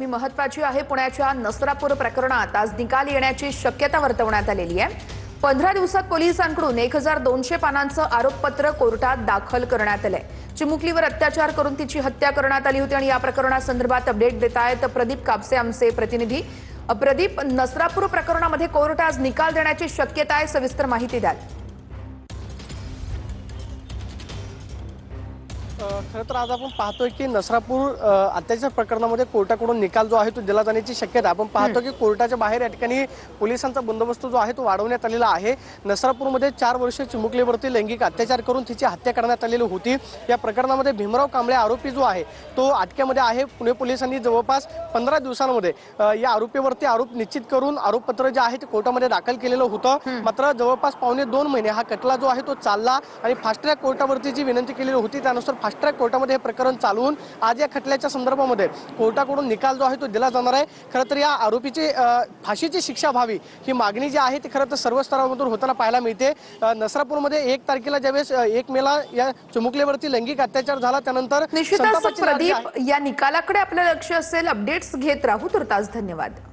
मी महत्वाची आहे। पुण्याच्या नसरापूर प्रकरणात आज निकाल येण्याची शक्यता वर्तवण्यात आलेली आहे। 15 दिवसात पोलिसांकडून 1200 पानांचं आरोपपत्र कोर्टात दाखल करण्यात आलंय। चिमुकलीवर अत्याचार करून तिची हत्या करण्यात आली होती आणि या प्रकरणासंदर्भात अपडेट देत आहेत प्रदीप कापसे आमचे प्रतिनिधी। प्रदीप, नसरापूर प्रकरणामध्ये कोर्ट आज निकाल देण्याची शक्यता आहे, सविस्तर माहिती द्या। खरं तर आज आपण पाहतोय की नसरापूर अत्याचार प्रकरणामध्ये कोर्टाकडून निकाल जो आहे तो दिला जाण्याची शक्यता आपण पाहतो की कोर्टाच्या बाहेर या ठिकाणी पोलिसांचा बंदोबस्त जो आहे तो वाढवण्यात आलेला आहे। नसरापूरमध्ये 4 वर्षीय चिमुकलीवरती लैंगिक अत्याचार करून तिची हत्या करण्यात आलेली होती। या प्रकरणामध्ये भीमराव कांबळे आरोपी जो आहे तो अटकेमध्ये आहे। पुणे पोलिसांनी जवळपास 15 दिवसांमध्ये या आरोपीवरती आरोप निश्चित करून आरोपपत्र जे आहे ते कोर्टामध्ये दाखल केलेलं होतं। मात्र जवळपास पावणे 2 महिने हा खटला जो आहे तो चालला आणि फास्ट ट्रॅक कोर्टावरती जी विनंती केलेली होती त्यानुसार फास्ट ट्रॅक कोर्टामध्ये हे प्रकरण चालवून आज या खटल्याच्या संदर्भामध्ये कोर्टाकडून निकाल जो आहे तो दिला जाणार आहे। खरं तर या आरोपीची फाशीची शिक्षा व्हावी ही मागणी जी आहे ती खरं तर सर्व स्तरावरून होताना पाहायला मिळते। नसरापूरमध्ये 1 तारखेला ज्यावेळेस 1 मेला या चिमुकलीवरती लैंगिक अत्याचार झाला त्यानंतर निश्चितच प्रदीप, या निकालाकडे आपलं लक्ष असेल। अपडेट्स घेत राहू। तुर्तास धन्यवाद।